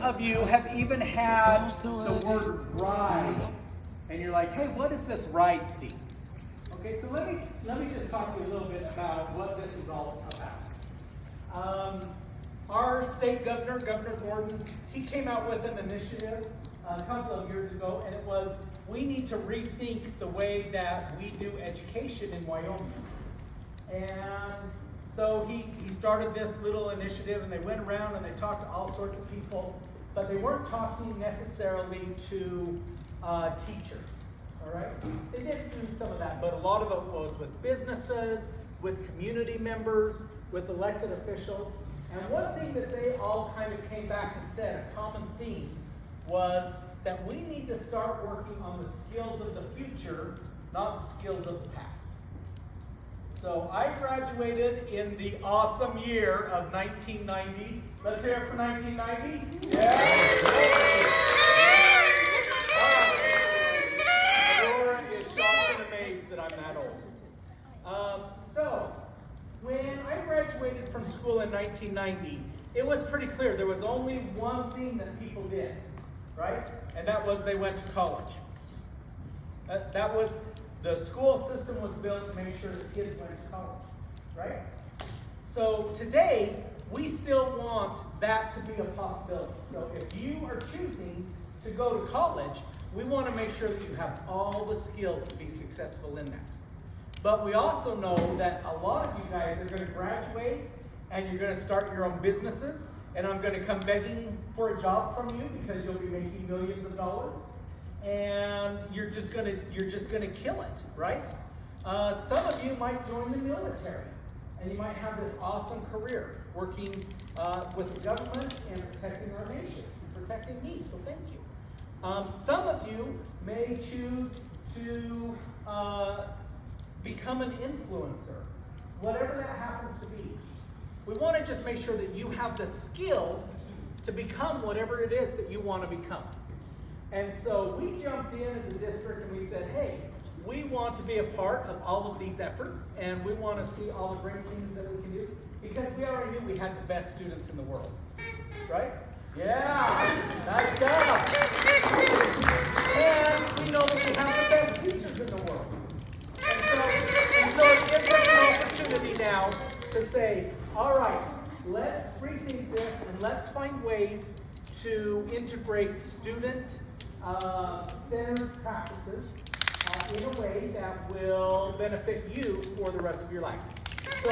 of you have even had the word ride, and you're like, hey, what is this ride thing? Okay, so let me just talk to you a little bit about what this is all about. Our state governor, Governor Gordon, he came out with an initiative a couple of years ago, and it was, we need to rethink the way that we do education in Wyoming. And so he started this little initiative, and they went around and they talked to all sorts of people, but they weren't talking necessarily to teachers, all right? They did do some of that, but a lot of it was with businesses, with community members, with elected officials. And one thing that they all kind of came back and said, a common theme, was that we need to start working on the skills of the future, not the skills of the past. So I graduated in the awesome year of 1990. Let's hear it for 1990. Yeah. Laura is shocked and amazed that I'm that old. So when I graduated from school in 1990, it was pretty clear there was only one thing that people did, right? And that was they went to college. That was, the school system was built to make sure the kids went to college, right? So today, we still want that to be a possibility. So if you are choosing to go to college, we want to make sure that you have all the skills to be successful in that. But we also know that a lot of you guys are going to graduate and you're going to start your own businesses, and I'm going to come begging for a job from you because you'll be making millions of dollars, and you're just going to kill it, right? Some of you might join the military, and you might have this awesome career working with the government and protecting our nation, and protecting me. So thank you. Some of you may choose to become an influencer, whatever that happens to be. We want to just make sure that you have the skills to become whatever it is that you want to become. And so we jumped in as a district and we said, hey, we want to be a part of all of these efforts, and we want to see all the great things that we can do, because we already knew we had the best students in the world, right? Yeah, nice job. And we know that we have the best teachers in the world. And so it gives us an opportunity now to say, all right, let's rethink this and let's find ways to integrate student-centered practices in a way that will benefit you for the rest of your life. So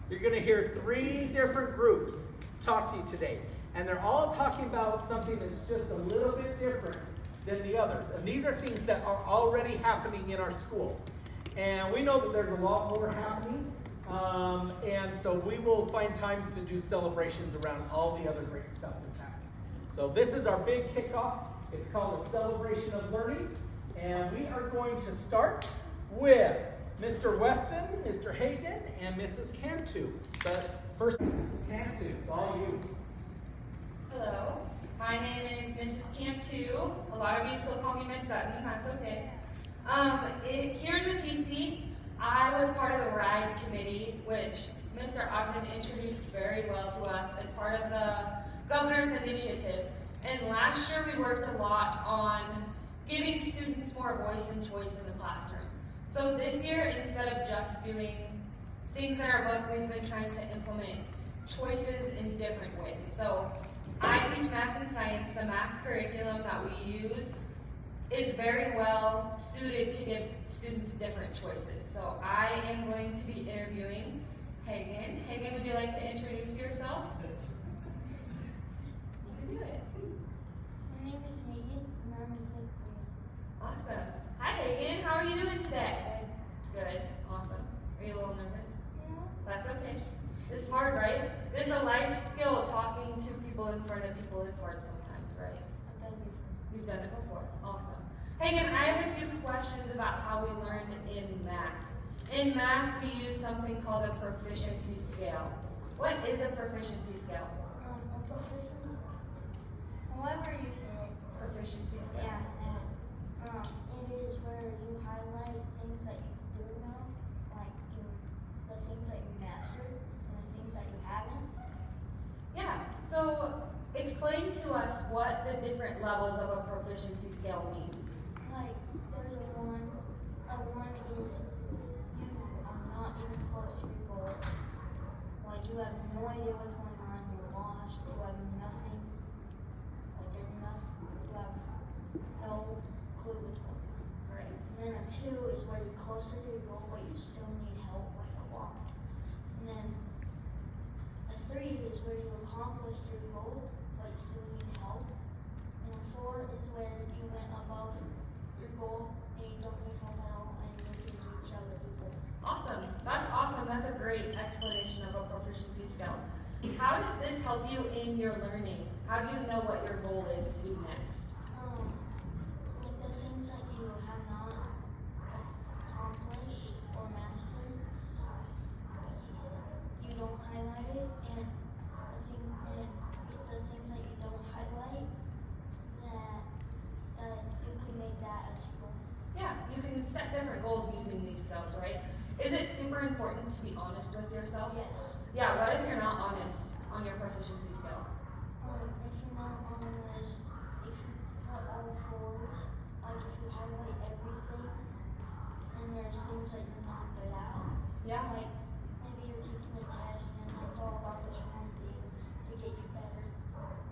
you're going to hear three different groups talk to you today. And they're all talking about something that's just a little bit different than the others. And these are things that are already happening in our school. And we know that there's a lot more happening. And so we will find times to do celebrations around all the other great stuff that's happening. So this is our big kickoff. It's called the Celebration of Learning. And we are going to start with Mr. Weston, Mr. Hagan, and Mrs. Cantu. But first, Mrs. Cantu, it's all you. Hello, my name is Mrs. Cantu. A lot of you still call me Miss Sutton, that's okay. Here in Meeteetse, I was part of the RIDE committee, which Mr. Ogden introduced very well to us. It's part of the governor's initiative. And last year we worked a lot on giving students more voice and choice in the classroom. So this year, instead of just doing things in our book, we've been trying to implement choices in different ways. So I teach math and science. The math curriculum that we use is very well suited to give students different choices. So I am going to be interviewing Hagan. Hagan, would you like to introduce yourself? You can do it. My name is Hagan, and I'm in 5th grade. Awesome. Hi Hagan, how are you doing today? Good. Awesome. Are you a little nervous? Yeah. That's okay. This is hard, right? This is a life skill. Talking to people in front of people is hard sometimes, right? I've done it before. You've done it before. Awesome. Hagan, I have a few questions about how we learn in math. In math, we use something called a proficiency scale. What is a proficiency scale? A proficiency, however you say it. Proficiency scale. Yeah, it is where you highlight things that you do know, like the things that you mastered, explain to us what the different levels of a proficiency scale mean. Like, there's a one. A one is you are not even close to your goal. Like, you have no idea what's going on. You're lost. You have nothing. Like, there's nothing. You have no clue what's going on. Right. And then a two is where you're closer to your goal, but you still need help, like a lot. And then a three is where you accomplish your goal, but you still need help. And a four is where you went above your goal and you don't need help at all, and you can reach other people. Awesome. That's awesome. That's a great explanation of a proficiency scale. How does this help you in your learning? How do you know what your goal is to do next? Like the things that you have not accomplished or mastered, you don't highlight it, and the things that you don't highlight, that you can make that as your goal. Yeah, you can set different goals using these skills, right? Is it super important to be honest with yourself? Yes. Yeah, what if you're not honest on your proficiency scale? If you're not honest, if you put all fours, like if you highlight everything, and there's things that you're not good at, Yeah. like maybe you're taking a test and it's all about this one thing to get you better,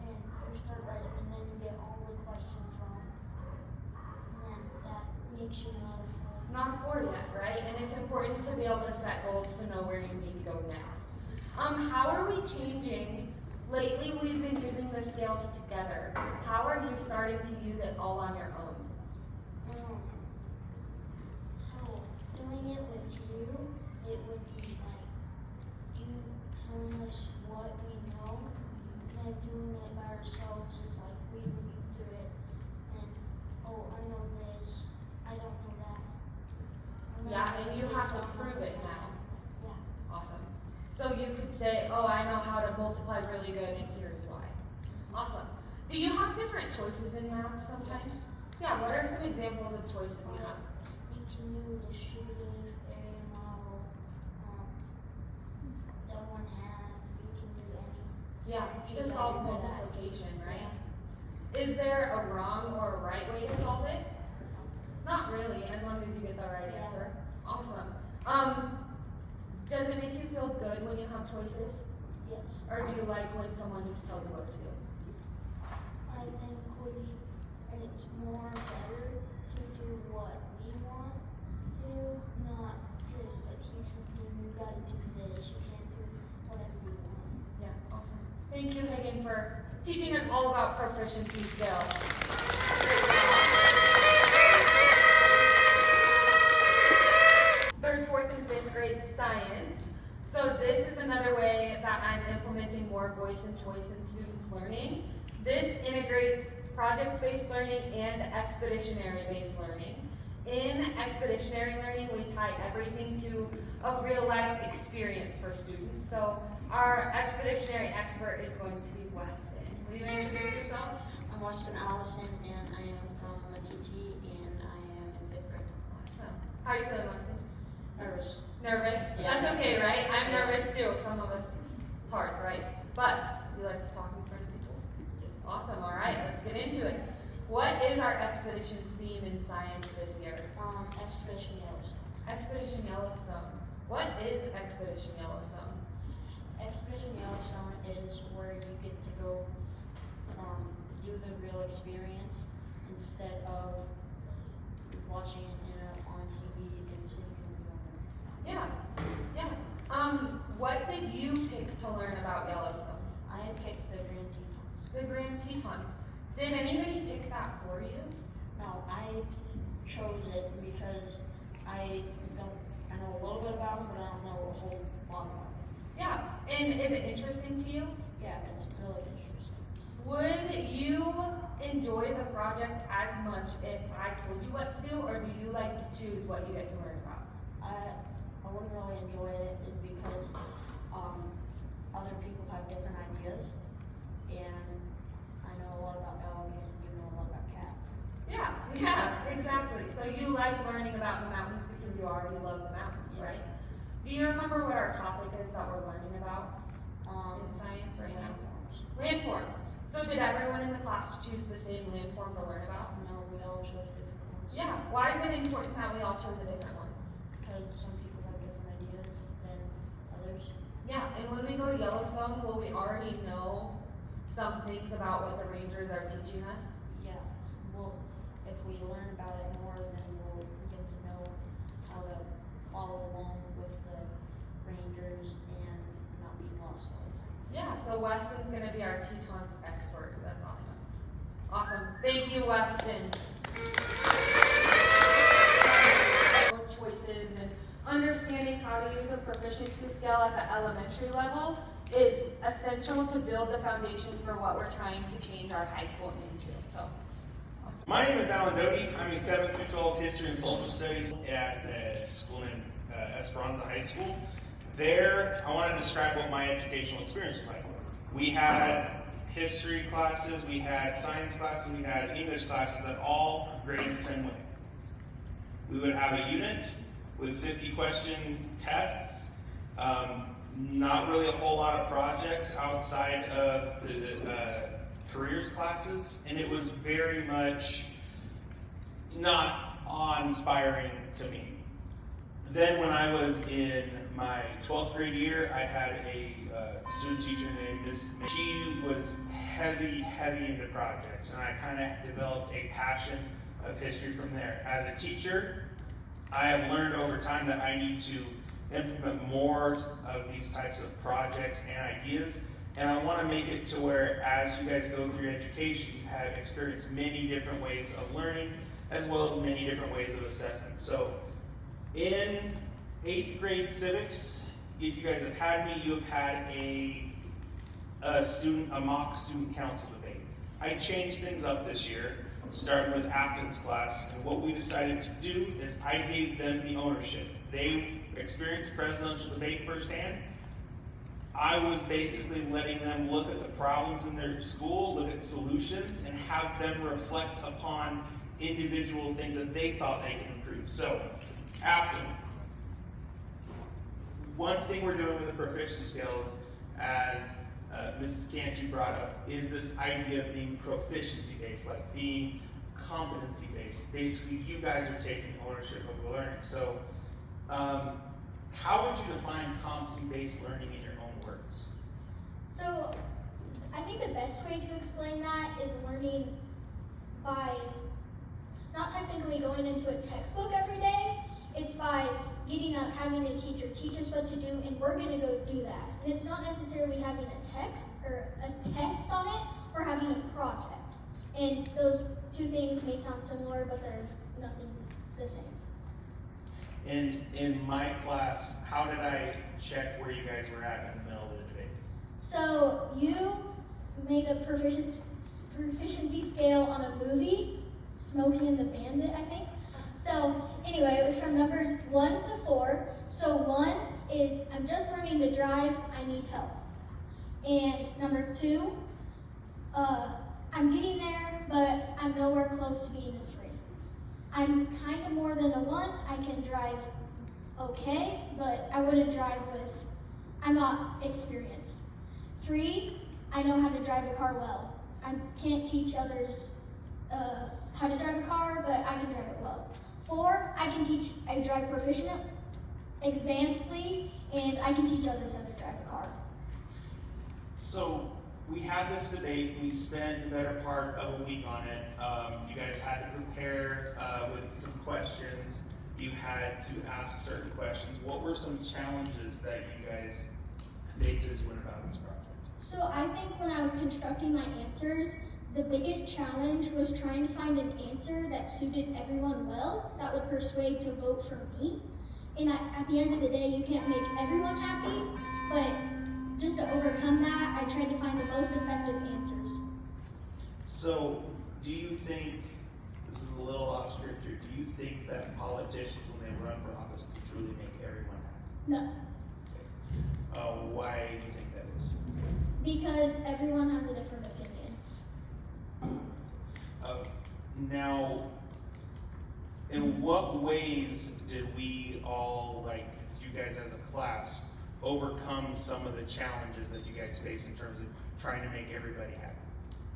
and you start writing and then you get all the questions wrong, and then that makes you not a four. Not a 4 yet, right? And it's important to be able to set goals to know where you need to go next. How are we changing? Lately, we've been using the scales together. How are you starting to use it all on your own? So doing it with you, it would be like you telling us what we know, and then doing it by ourselves is like we read through it, and oh, I know this, I don't know that. Yeah, and you have to prove it now. Yeah. Awesome. So you could say, oh, I know how to multiply really good, and here's why. Awesome. Do you have different choices in math sometimes? Yeah, what are some examples of choices you have? You can do distributive area model, the 1/2, you can do any. Yeah, to solve multiplication, right? Is there a wrong or a right way to solve it? Not really, as long as you get the right answer. Awesome. Does it make you feel good when you have choices? Yes. Or do you like when someone just tells you what to do? I think it's more better to do what we want to, not just a teacher saying you gotta do this, you can't do whatever you want. Yeah, awesome. Thank you, Hagen, for teaching us all about proficiency skills. Third, fourth, and fifth grade science. So this is another way that I'm implementing more voice and choice in students' learning. This integrates project-based learning and expeditionary-based learning. In expeditionary learning, we tie everything to a real-life experience for students. So our expeditionary expert is going to be Weston. Will you introduce yourself? I'm Weston Allison, and I am from Meeteetse, and I am in 5th grade. Awesome. How are you feeling, Weston? Nervous. Nervous? Yeah. That's okay, right? I'm nervous too. Some of us, it's hard, right? But you like to talk in front of people. Awesome. All right, let's get into it. What is our expedition theme in science this year? Expedition Yellowstone. Expedition Yellowstone. What is Expedition Yellowstone? Expedition Yellowstone is where you get to go do the real experience instead of watching it on TV and sitting in the room. Yeah, yeah. What did you pick to learn about Yellowstone? I picked the Grand Tetons. The Grand Tetons. Did anybody pick that for you? No, I chose it because I know a little bit about them, but I don't know a whole lot about them. Yeah, and is it interesting to you? Yeah, it's really interesting. Would you enjoy the project as much if I told you what to do, or do you like to choose what you get to learn about? I wouldn't really enjoy it because other people have different ideas, and I know a lot about dogs and you know a lot about cats. Yeah, exactly. So you like learning about the mountains because you already love the mountains, right? Do you remember what our topic is that we're learning about in science right now? Landforms. Landforms. So did everyone in the class choose the same landform to learn about? No, we all chose different ones. Yeah. Why is it important that we all chose a different one? Because some people have different ideas than others. Yeah, and when we go to Yellowstone, will we already know some things about what the rangers are teaching us? Yeah, well, if we learn about it more, then we'll get to know how to follow along with the rangers and not be lost all the time. Yeah, so Weston's gonna be our Tetons expert. That's awesome. Awesome. Thank you, Weston. Choices and understanding how to use a proficiency scale at the elementary level is essential to build the foundation for what we're trying to change our high school into. So, awesome. My name is Alan Doty. I'm a 7th through 12 history and social studies at a school named Esperanza High School. There, I want to describe what my educational experience was like. We had history classes, we had science classes, we had English classes that all graded the same way. We would have a unit with 50 question tests, not really a whole lot of projects outside of the careers classes, and it was very much not awe-inspiring to me. Then when I was in my 12th grade year, I had a student teacher named Miss. She was heavy into projects, and I kind of developed a passion of history from there. As a teacher, I have learned over time that I need to implement more of these types of projects and ideas, and I want to make it to where as you guys go through your education, you have experienced many different ways of learning as well as many different ways of assessment. So in 8th grade civics, if you guys have had me, you have had a mock student council debate. I changed things up this year, starting with Afton's class, and what we decided to do is I gave them the ownership. They experienced presidential debate firsthand. I was basically letting them look at the problems in their school, look at solutions, and have them reflect upon individual things that they thought they can improve. So, Afton, one thing we're doing with the proficiency scales, as Mrs. Cantu brought up, is this idea of being proficiency-based, like being competency-based. Basically, you guys are taking ownership of the learning. So, how would you define competency-based learning in your own words? So, I think the best way to explain that is learning by not technically going into a textbook every day. It's by getting up, having a teacher teach us what to do, and we're going to go do that. And it's not necessarily having a text or a test on it or having a project. And those two things may sound similar, but they're nothing the same. In my class, how did I check where you guys were at in the middle of the debate? So you made a proficiency scale on a movie, Smokey and the Bandit, I think. So anyway, it was from numbers 1 to 4. So 1 is, I'm just learning to drive, I need help. And number 2, I'm getting there, but I'm nowhere close to being a 3. I'm kind of more than a 1. I can drive okay, but I wouldn't drive with, I'm not experienced. 3, I know how to drive a car well. I can't teach others how to drive a car, but I can drive it well. 4, I drive proficient, advancedly, and I can teach others how to drive a car. So we had this debate. We spent the better part of a week on it. You guys had to prepare with some questions. You had to ask certain questions. What were some challenges that you guys faced as you went about this project? So I think when I was constructing my answers, the biggest challenge was trying to find an answer that suited everyone well, that would persuade to vote for me. And at the end of the day, you can't make everyone happy, but just to overcome that, I tried to find the most effective answers. So, do you think, this is a little off script here, do you think that politicians, when they run for office, can truly make everyone happy? No, Why do you think that is? because everyone has a different opinion. Now, in what ways did we all, like you guys as a class, overcome some of the challenges that you guys face in terms of trying to make everybody happy?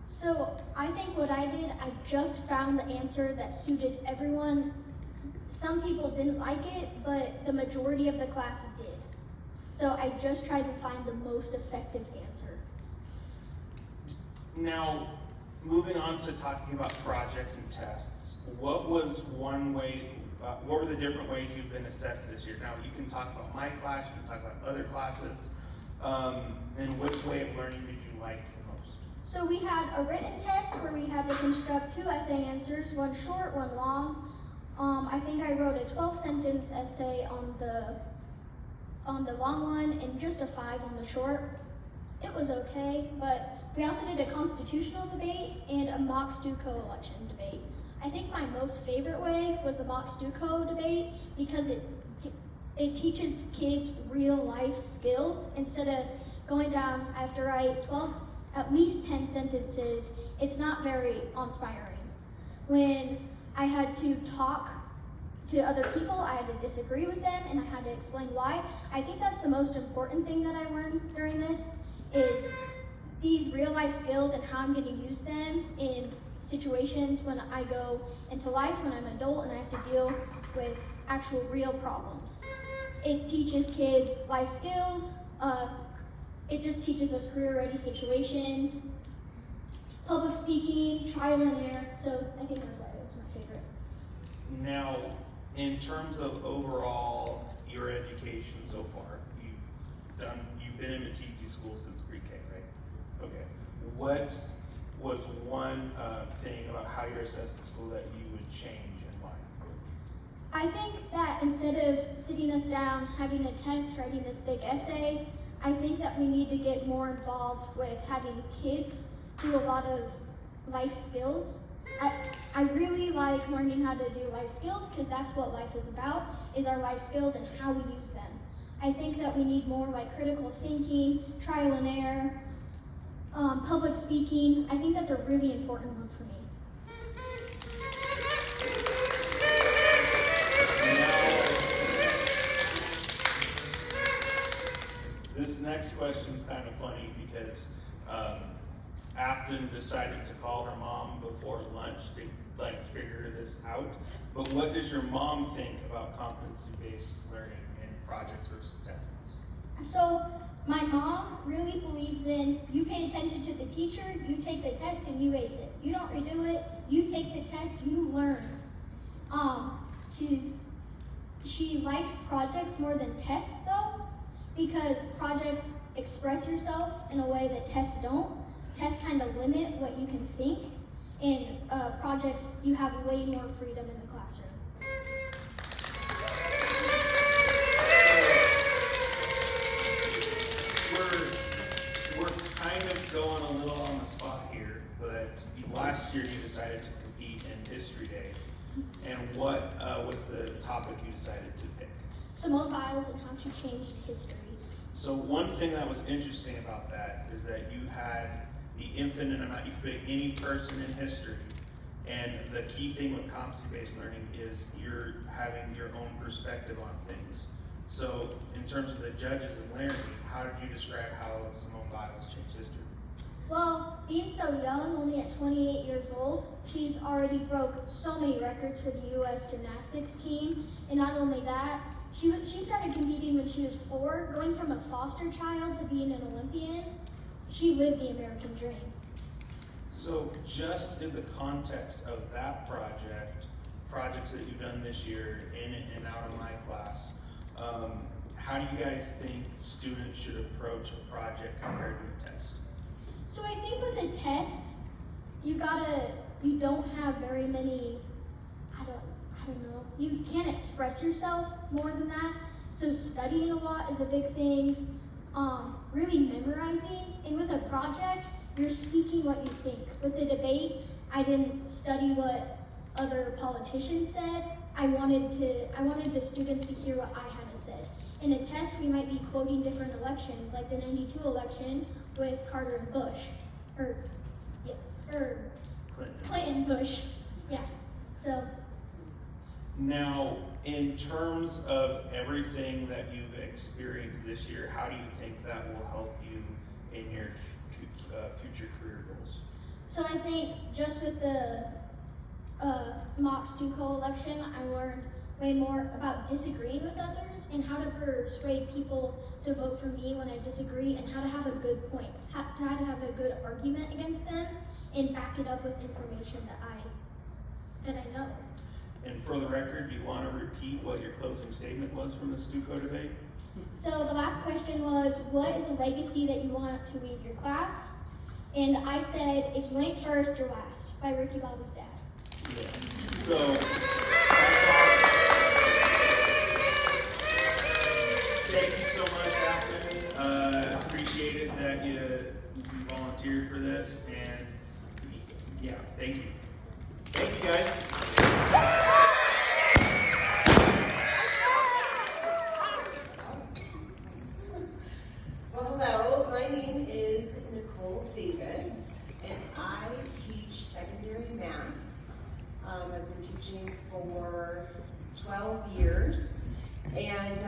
So I think what I did, I just found the answer that suited everyone. Some people didn't like it, but the majority of the class did. So I just tried to find the most effective answer. Now, moving on to talking about projects and tests, what was one way, what were the different ways you've been assessed this year? Now, you can talk about my class, you can talk about other classes, and which way of learning did you like the most? So we had a written test where we had to construct 2 essay answers, one short, one long. I think I wrote a 12-sentence essay on the long one and just a 5 on the short. It was okay, but we also did a constitutional debate and a mock Stuco election debate. I think my most favorite way was the mock Stuco debate because it teaches kids real life skills instead of going down. I have to write at least 10 sentences. It's not very inspiring. When I had to talk to other people, I had to disagree with them, and I had to explain why. I think that's the most important thing that I learned during this is these real life skills and how I'm going to use them in situations when I go into life, when I'm an adult and I have to deal with actual real problems. It teaches kids life skills. It just teaches us career-ready situations, public speaking, trial and error. So I think that's why it was my favorite. Now, in terms of overall your education so far, you've been in Meeteetse school since pre-K, right? Okay. What was one thing about how you're assessed at school that you would change and why? I think that instead of sitting us down, having a test, writing this big essay, I think that we need to get more involved with having kids do a lot of life skills. I really like learning how to do life skills because that's what life is about, is our life skills and how we use them. I think that we need more like critical thinking, trial and error, public speaking. I think that's a really important one for me. This next question's kind of funny because Afton decided to call her mom before lunch to figure this out. But what does your mom think about competency-based learning and projects versus tests? So my mom really believes in you pay attention to the teacher, you take the test and you ace it. You don't redo it, you take the test, you learn. She liked projects more than tests though, because projects express yourself in a way that tests don't. Tests kind of limit what you can think, and projects, you have way more freedom in the classroom. We're kind of going a little on the spot here, but last year you decided to compete in History Day, and what was the topic you decided to pick? Simone Biles and how she changed history. So one thing that was interesting about that is that you had the infinite amount, you could pick any person in history, and the key thing with competency-based learning is you're having your own perspective on things. So in terms of the judges and Larry, how did you describe how Simone Biles changed history? Well, being so young, only at 28 years old, she's already broke so many records for the U.S. gymnastics team, and not only that, she started competing when she was 4, going from a foster child to being an Olympian. She lived the American dream. So just in the context of that projects that you've done this year in and out of my class, how do you guys think students should approach a project compared to a test? So I think with a test, you don't have very many, I don't know, you can't express yourself more than that. So studying a lot is a big thing. Really memorizing, and with a project, you're speaking what you think. With the debate, I didn't study what other politicians said. I wanted the students to hear what I had to say. In a test, we might be quoting different elections, like the '92 election with Carter and Bush, or Clinton Bush. Yeah. So. Now, in terms of everything that you've experienced this year, how do you think that will help you in your future career goals? So I think just with the mock Stuco election, I learned way more about disagreeing with others and how to persuade people to vote for me when I disagree, and how to have a good point, how to have a good argument against them and back it up with information that I know. And for the record, do you want to repeat what your closing statement was from the Stuco debate? So the last question was, what is a legacy that you want to leave your class? And I said, if you ain't first, you're last, by Ricky Bobby's dad. Yes. So, thank you so much, Afton. Appreciate it that you volunteered for this, and yeah, thank you. Thank you, guys. Well, hello, my name is Nicole Davis, and I teach secondary math. I've been teaching for 12 years, and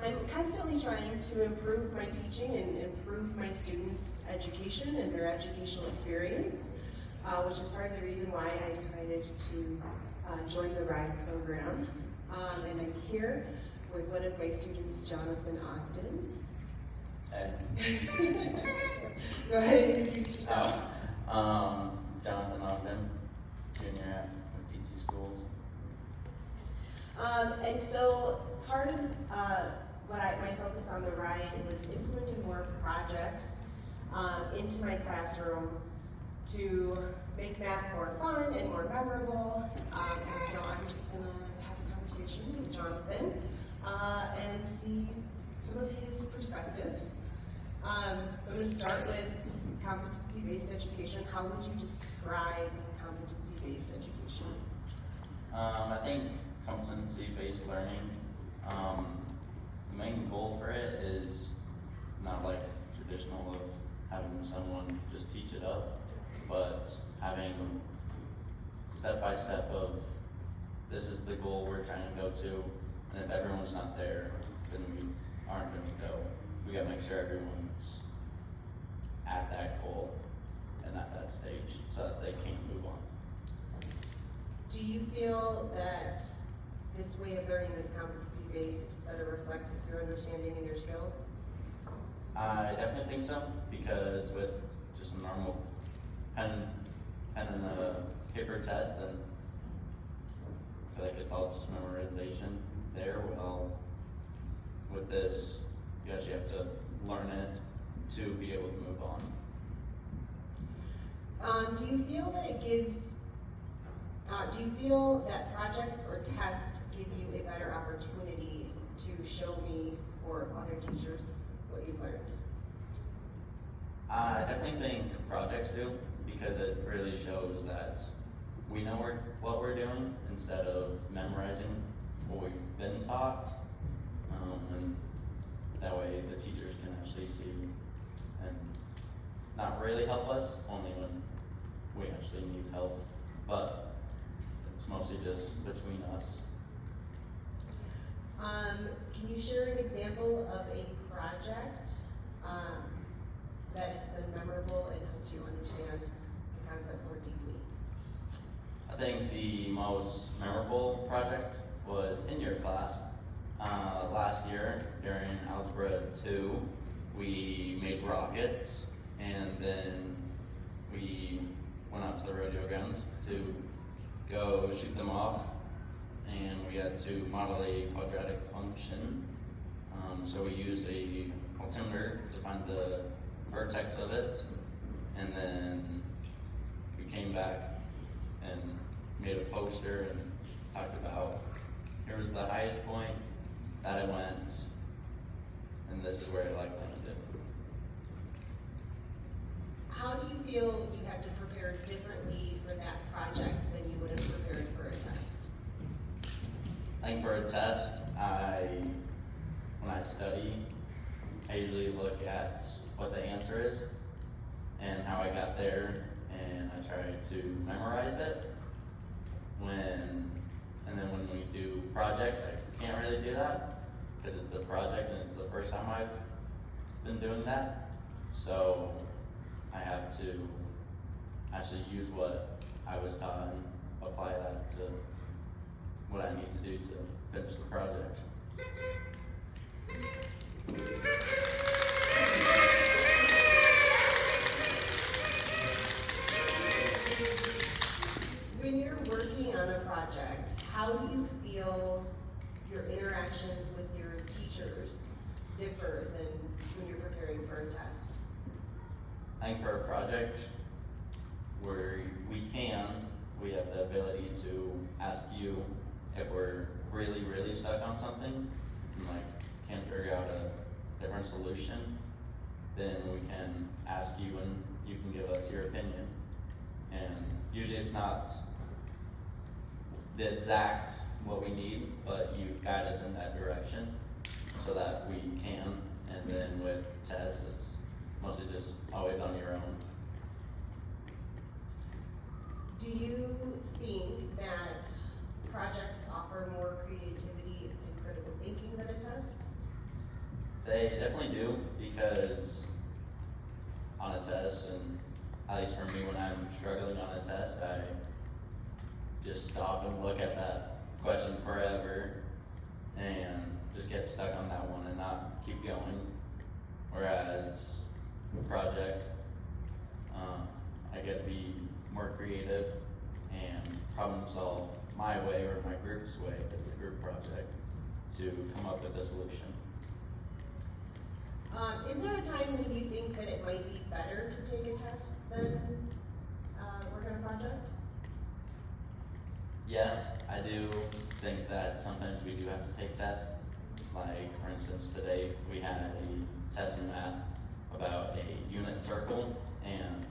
I'm constantly trying to improve my teaching and improve my students' education and their educational experience, which is part of the reason why I decided to join the RIDE program. And I'm here with one of my students, Jonathan Ogden. Go ahead and introduce yourself. Jonathan Ogden, junior at Meeteetse Schools. And so part of my focus on the RIDE was implementing more projects into my classroom to make math more fun and more memorable. And so I'm just gonna have a conversation with Jonathan and see some of his perspectives. So I'm going to start with competency-based education. How would you describe competency-based education? I think competency-based learning, the main goal for it is not like traditional of having someone just teach it up, but having step-by-step of this is the goal we're trying to go to, and if everyone's not there, then we aren't going to go. We got to make sure everyone's at that goal and at that stage so that they can move on. Do you feel that this way of learning, this competency-based, better reflects your understanding and your skills? I definitely think so, because with just a normal pen and a paper test, then I feel like it's all just memorization there. Well, with this, you actually have to learn it to be able to move on. Do you feel that it gives, do you feel that projects or tests give you a better opportunity to show me or other teachers what you've learned? I definitely think projects do, because it really shows that we know what we're doing instead of memorizing what we've been taught. And that way the teachers can actually see and not really help us, only when we actually need help. But it's mostly just between us. Can you share an example of a project that has been memorable and helped you understand the concept more deeply? I think the most memorable project was in your class. Last year during Algebra 2, we made rockets, and then we went out to the rodeo grounds to go shoot them off, and we had to model a quadratic function. So we used a altimeter to find the vertex of it, and then we came back and made a poster and talked about here was the highest point that it went, and this is where it landed. How do you feel you had to prepare differently for that project than you would have prepared for a test? I think for a test, when I study, I usually look at what the answer is and how I got there, and I try to memorize it. And then when we do projects, I can't really do that because it's a project and it's the first time I've been doing that. So I have to actually use what I was taught and apply that to what I need to do to finish the project. When you're working on a project, how do you feel your interactions with your teachers differ than when you're preparing for a test? I think for a project where we have the ability to ask you if we're really, really stuck on something and like can't figure out a different solution, then we can ask you and you can give us your opinion. And usually it's not the exact what we need, but you guide us in that direction so that we can. And then with tests, it's mostly just always on your own. Do you think that projects offer more creativity and critical thinking than a test? They definitely do, because on a test, and at least for me when I'm struggling on a test, I just stop and look at that question forever and just get stuck on that one and not keep going. Whereas a project, I get to be more creative and problem solve my way or my group's way if it's a group project to come up with a solution. Is there a time when you think that it might be better to take a test than work on a project? Yes, I do think that sometimes we do have to take tests. Like, for instance, today we had a test in math about a unit circle, and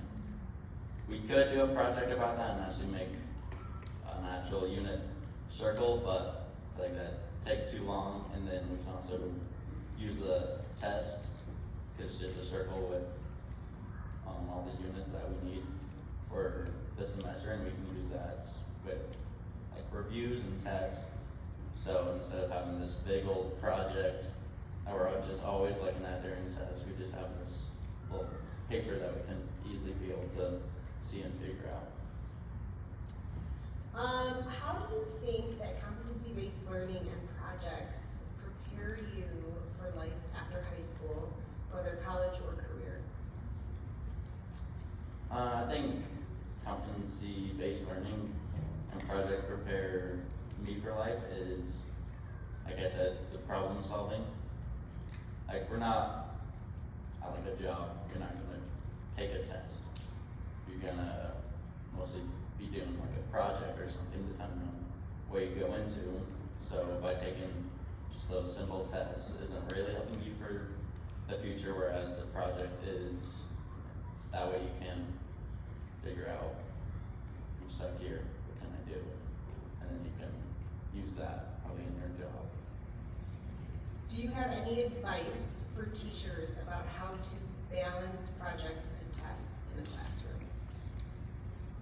we could do a project about that and actually make an actual unit circle, but I think that take too long, and then we can also use the test, because it's just a circle with all the units that we need for the semester, and we can use that with like reviews and tests. So instead of having this big old project that we're just always looking at during tests, we just have this little paper that we can easily be able to see and figure out. How do you think that competency-based learning and projects prepare you for life after high school, whether college or career? I think competency-based learning and projects prepare me for life is, like I said, the problem solving. Like, we're not, at like a job, you're not gonna take a test. You're gonna mostly be doing like a project or something depending on where you go into. So by taking just those simple tests isn't really helping you for the future, whereas a project is, that way you can figure out, I'm stuck here, what can I do? And then you can use that probably in your job. Do you have any advice for teachers about how to balance projects and tests in the classroom?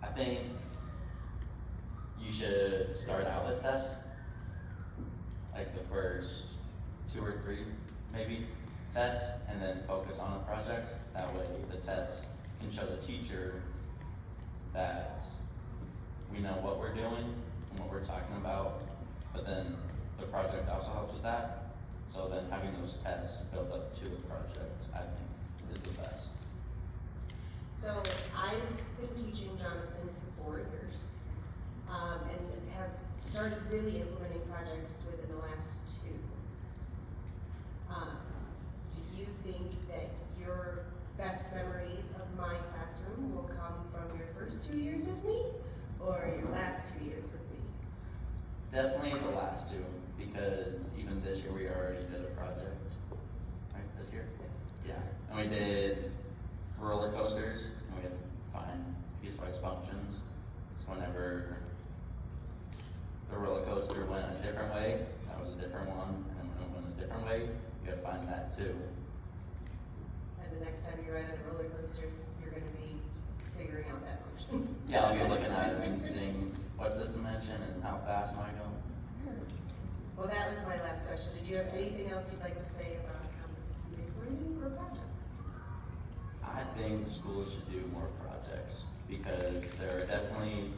I think you should start out with tests, like the first 2 or 3 maybe tests, and then focus on a project. That way the test can show the teacher that we know what we're doing and what we're talking about, but then the project also helps with that. So then having those tests build up to a project, I think, is the best. So I've been teaching Jonathan for 4 years, and have started really implementing projects within the last 2. Do you think that your best memories of my classroom will come from your first 2 years with me, or your last 2 years with me? Definitely the last 2, because even this year we already did a project, right, this year? Yes. Yeah, and we did roller coasters, and we had to find piecewise functions. So whenever the roller coaster went a different way, that was a different one, and when it went a different way, you gotta find that too. And the next time you ride on a roller coaster, you're going to be figuring out that function. Yeah, I'll be looking at it and seeing what's this dimension and how fast am I going. Well, that was my last question. Did you have anything else you'd like to say about competency-based learning or projects? I think schools should do more projects, because there are definitely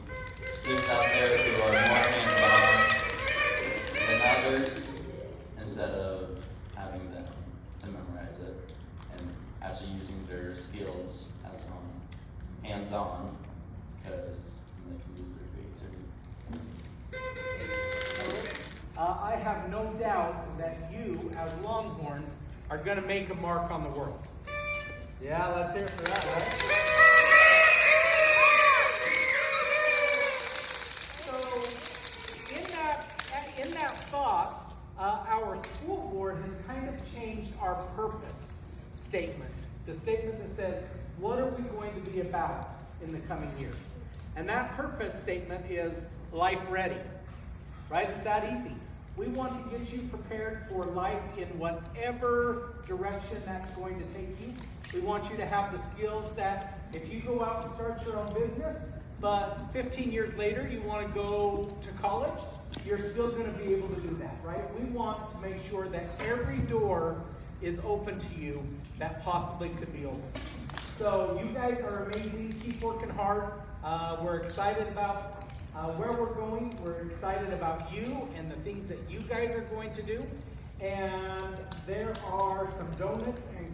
students out there who are more hands-on than others, instead of having them to memorize it and actually using their skills as hands-on, because they can use their creativity. I have no doubt that you, as Longhorns, are going to make a mark on the world. Yeah, let's hear it for that, right? So, in that thought, our school board has kind of changed our purpose statement. The statement that says, what are we going to be about in the coming years? And that purpose statement is life ready. Right? It's that easy. We want to get you prepared for life in whatever direction that's going to take you. We want you to have the skills that if you go out and start your own business, but 15 years later you want to go to college, you're still going to be able to do that, right? We want to make sure that every door is open to you that possibly could be open. So you guys are amazing. Keep working hard. We're excited about where we're going. We're excited about you and the things that you guys are going to do. And there are some donuts and